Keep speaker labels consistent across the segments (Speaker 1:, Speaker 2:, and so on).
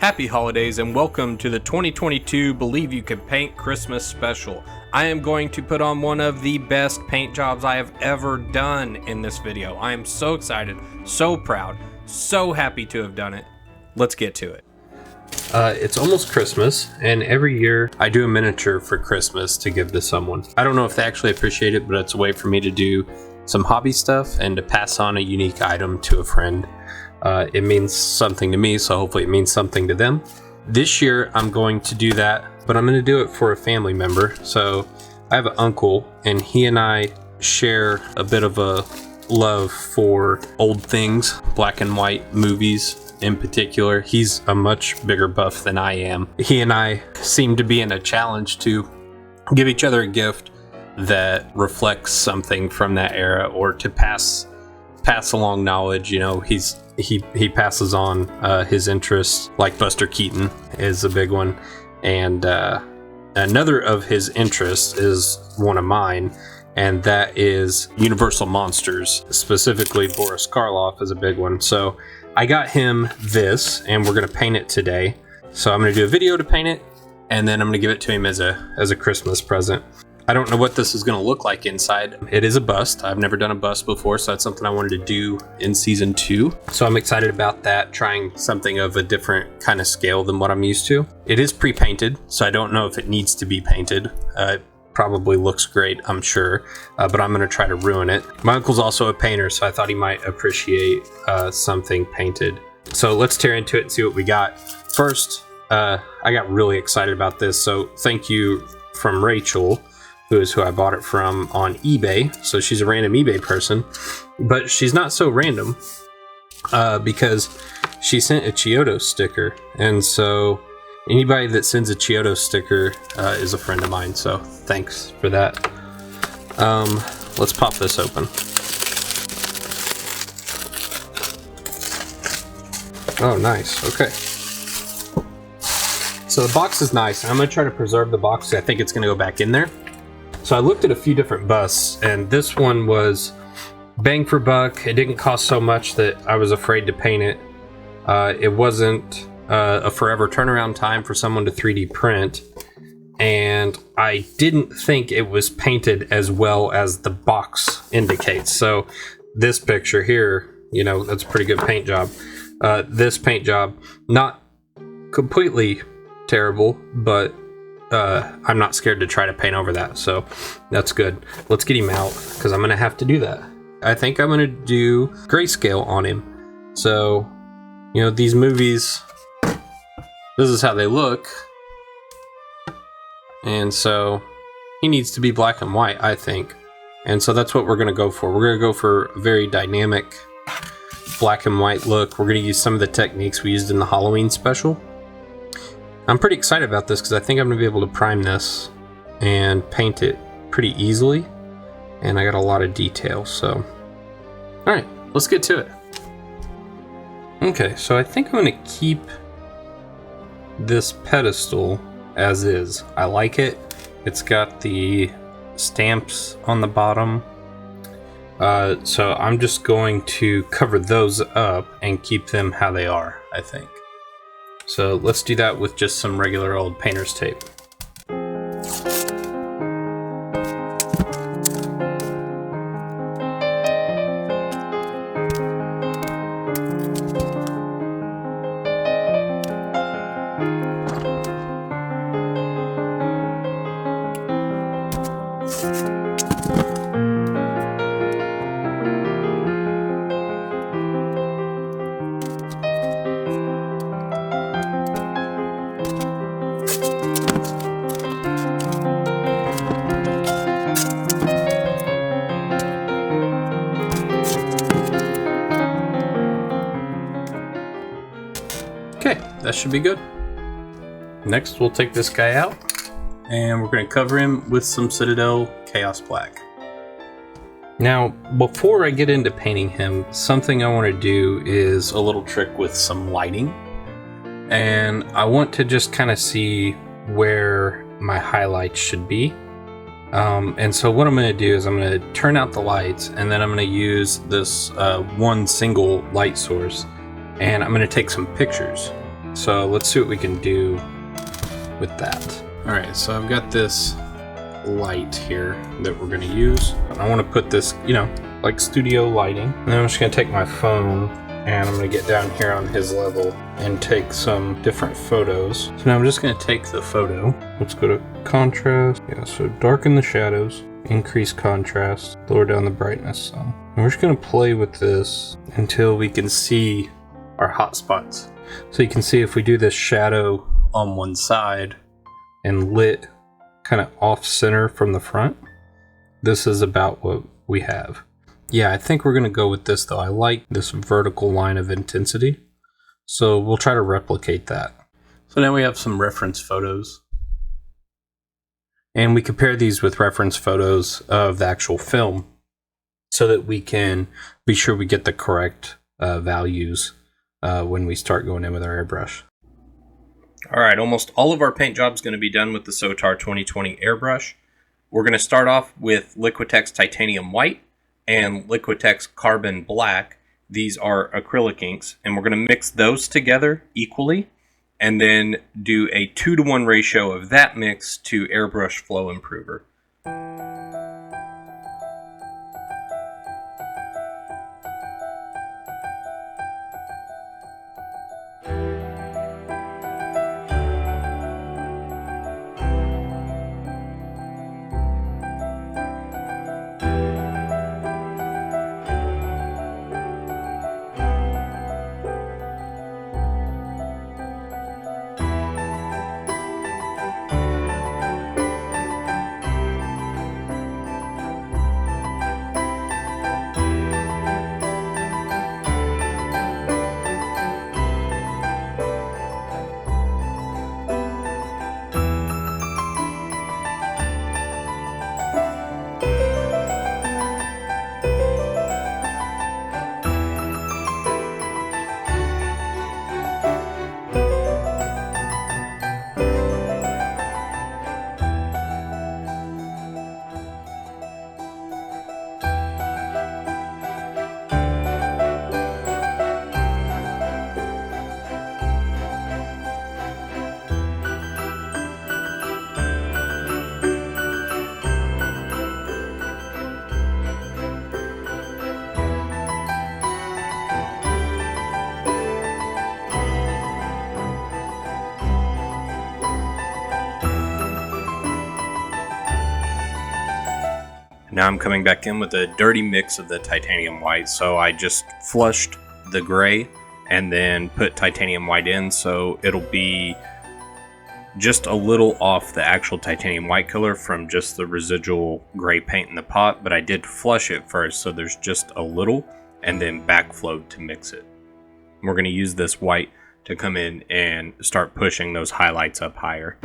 Speaker 1: Happy holidays and welcome to the 2022 Believe You Can Paint Christmas special. I am going to put on one of the best paint jobs I have ever done in this video. I am so excited, so proud, so happy to have done it. Let's get to it.
Speaker 2: It's almost Christmas, and every year I do a miniature for Christmas to give to someone. I don't know if they actually appreciate it, but it's a way for me to do some hobby stuff and to pass on a unique item to a friend. It means something to me, so hopefully it means something to them. This year I'm going to do that, but I'm going to do it for a family member. So I have an uncle, and he and I share a bit of a love for old things, black and white movies in particular. He's a much bigger buff than I am. He and I seem to be in a challenge to give each other a gift that reflects something from that era, or to pass along knowledge. You know, he passes on his interests, like Buster Keaton is a big one, and another of his interests is one of mine, and that is Universal Monsters. Specifically, Boris Karloff is a big one. So I got him this, and we're gonna paint it today. So I'm gonna do a video to paint it, and then I'm gonna give it to him as a Christmas present. I don't know what this is going to look like inside. It is a bust. I've never done a bust before, so that's something I wanted to do in season 2. So I'm excited about that, trying something of a different kind of scale than what I'm used to. It is pre-painted, so I don't know if it needs to be painted. It probably looks great, I'm sure, but I'm going to try to ruin it. My uncle's also a painter, so I thought he might appreciate something painted. So let's tear into it and see what we got. First, I got really excited about this, so thank you from Rachel, who is who I bought it from on eBay. So she's a random eBay person, but she's not so random because she sent a Chiodo sticker. And so anybody that sends a Chiodo sticker is a friend of mine. So thanks for that. Let's pop this open. Oh, nice. Okay. So the box is nice. I'm going to try to preserve the box. I think it's going to go back in there. So I looked at a few different busts, and this one was bang for buck. It didn't cost so much that I was afraid to paint it. It wasn't a forever turnaround time for someone to 3D print, and I didn't think it was painted as well as the box indicates. So this picture here, you know, that's a pretty good paint job. This paint job, not completely terrible, but I'm not scared to try to paint over that, so that's good. Let's get him out, because I'm gonna have to do that. I think I'm gonna do grayscale on him. So, you know, these movies, this is how they look, and so he needs to be black and white, I think. And so that's what we're gonna go for. We're gonna go for a very dynamic black and white look. We're gonna use some of the techniques we used in the Halloween special. I'm pretty excited about this because I think I'm going to be able to prime this and paint it pretty easily. And I got a lot of detail, so. Alright, let's get to it. Okay, so I think I'm going to keep this pedestal as is. I like it. It's got the stamps on the bottom. So I'm just going to cover those up and keep them how they are, I think. So let's do that with just some regular old painter's tape. Okay, that should be good. Next, we'll take this guy out, and we're going to cover him with some Citadel Chaos Black. Now, before I get into painting him, something I want to do is a little trick with some lighting. And I want to just kind of see where my highlights should be. And so what I'm going to do is I'm going to turn out the lights, and then I'm going to use this one single light source, and I'm going to take some pictures. So let's see what we can do with that. All right, so I've got this light here that we're gonna use. I wanna put this, like studio lighting. And then I'm just gonna take my phone and I'm gonna get down here on his level and take some different photos. So now I'm just gonna take the photo. Let's go to contrast. Yeah, so darken the shadows, increase contrast, lower down the brightness some. And we're just gonna play with this until we can see our hotspots. So you can see if we do this shadow on one side and lit kind of off center from the front, this is about what we have. Yeah, I think we're going to go with this though. I like this vertical line of intensity. So we'll try to replicate that. So now we have some reference photos. And we compare these with reference photos of the actual film so that we can be sure we get the correct values when we start going in with our airbrush.
Speaker 1: All right, almost all of our paint job is going to be done with the Sotar 2020 airbrush. We're going to start off with Liquitex Titanium White and Liquitex Carbon Black. These are acrylic inks, and we're going to mix those together equally and then do a 2-to-1 ratio of that mix to airbrush flow improver. Now I'm coming back in with a dirty mix of the titanium white. So I just flushed the gray and then put titanium white in, so it'll be just a little off the actual titanium white color from just the residual gray paint in the pot, but I did flush it first, so there's just a little, and then backflowed to mix it. And we're going to use this white to come in and start pushing those highlights up higher.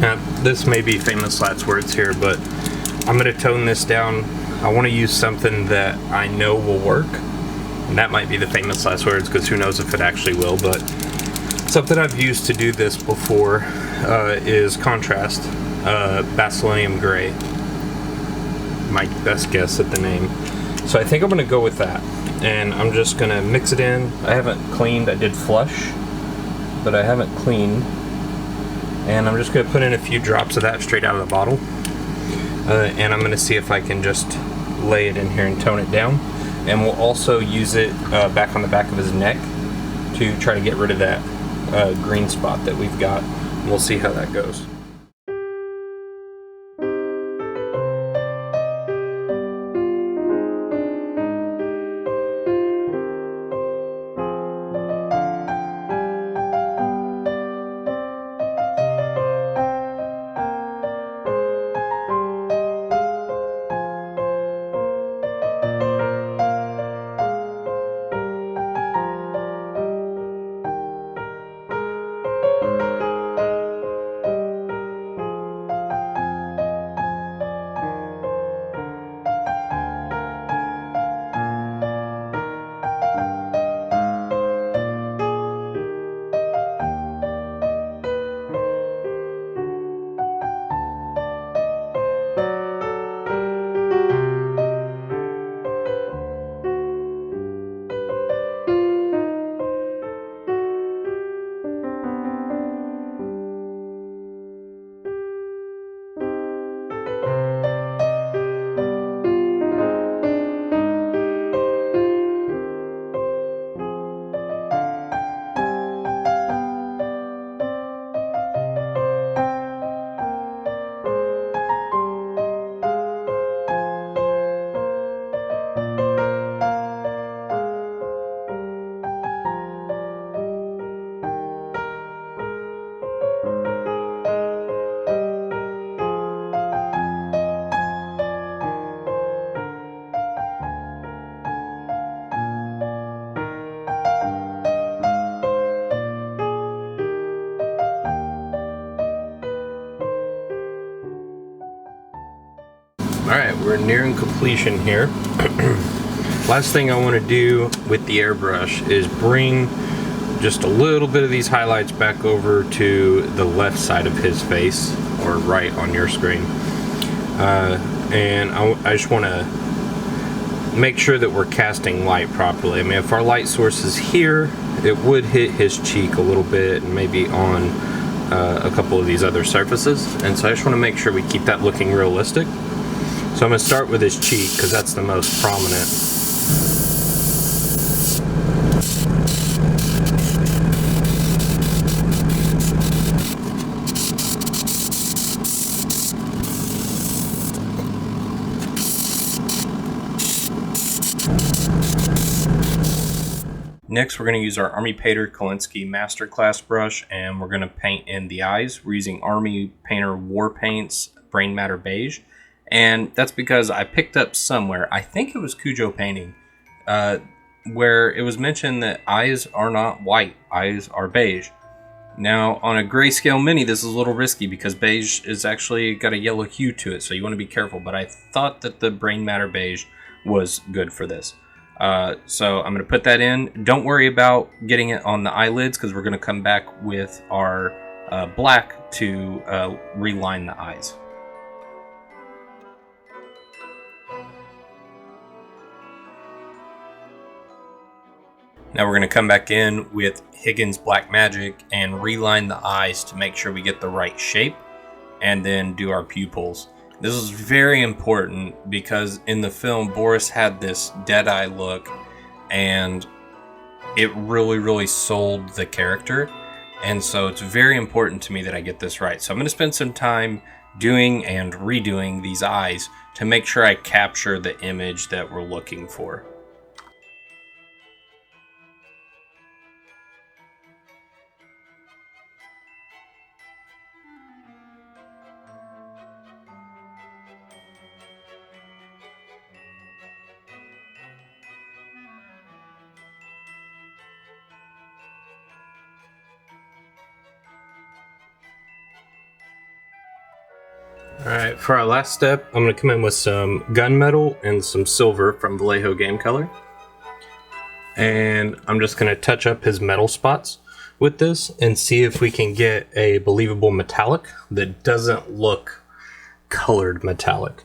Speaker 1: Now, this may be famous last words here, but I'm going to tone this down. I want to use something that I know will work. And that might be the famous last words, because who knows if it actually will, but something I've used to do this before is contrast, Basilonium Gray. My best guess at the name. So I think I'm going to go with that. And I'm just going to mix it in. I haven't cleaned. I did flush, but I haven't cleaned. And I'm just going to put in a few drops of that straight out of the bottle. And I'm going to see if I can just lay it in here and tone it down. And we'll also use it back on the back of his neck to try to get rid of that green spot that we've got. And we'll see how that goes. Alright, we're nearing completion here. Last thing I want to do with the airbrush is bring just a little bit of these highlights back over to the left side of his face, or right on your screen. And I just want to make sure that we're casting light properly. I mean, if our light source is here, it would hit his cheek a little bit and maybe on a couple of these other surfaces. And so I just want to make sure we keep that looking realistic. So I'm going to start with his cheek because that's the most prominent. Next, we're going to use our Army Painter Kolinsky Masterclass brush, and we're going to paint in the eyes. We're using Army Painter War Paints Brain Matter Beige. And that's because I picked up somewhere, I think it was Cujo Painting, where it was mentioned that eyes are not white, eyes are beige. Now, on a grayscale mini, this is a little risky because beige is actually got a yellow hue to it, so you want to be careful. But I thought that the Brain Matter Beige was good for this. So I'm going to put that in. Don't worry about getting it on the eyelids because we're going to come back with our black to reline the eyes. Now we're going to come back in with Higgins Black Magic and reline the eyes to make sure we get the right shape, and then do our pupils. This is very important because in the film Boris had this dead-eye look and it really sold the character, and so it's very important to me that I get this right. So I'm going to spend some time doing and redoing these eyes to make sure I capture the image that we're looking for.
Speaker 2: Alright, for our last step, I'm going to come in with some gunmetal and some silver from Vallejo Game Color. And I'm just going to touch up his metal spots with this and see if we can get a believable metallic that doesn't look colored metallic.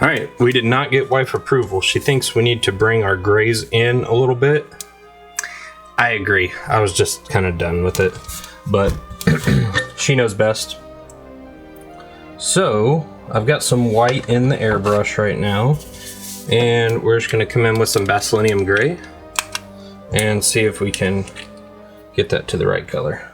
Speaker 2: Alright, we did not get wife approval. She thinks we need to bring our grays in a little bit. I agree. I was just kind of done with it. But she knows best. So, I've got some white in the airbrush right now. And we're just going to come in with some Basilinium Gray. And see if we can get that to the right color.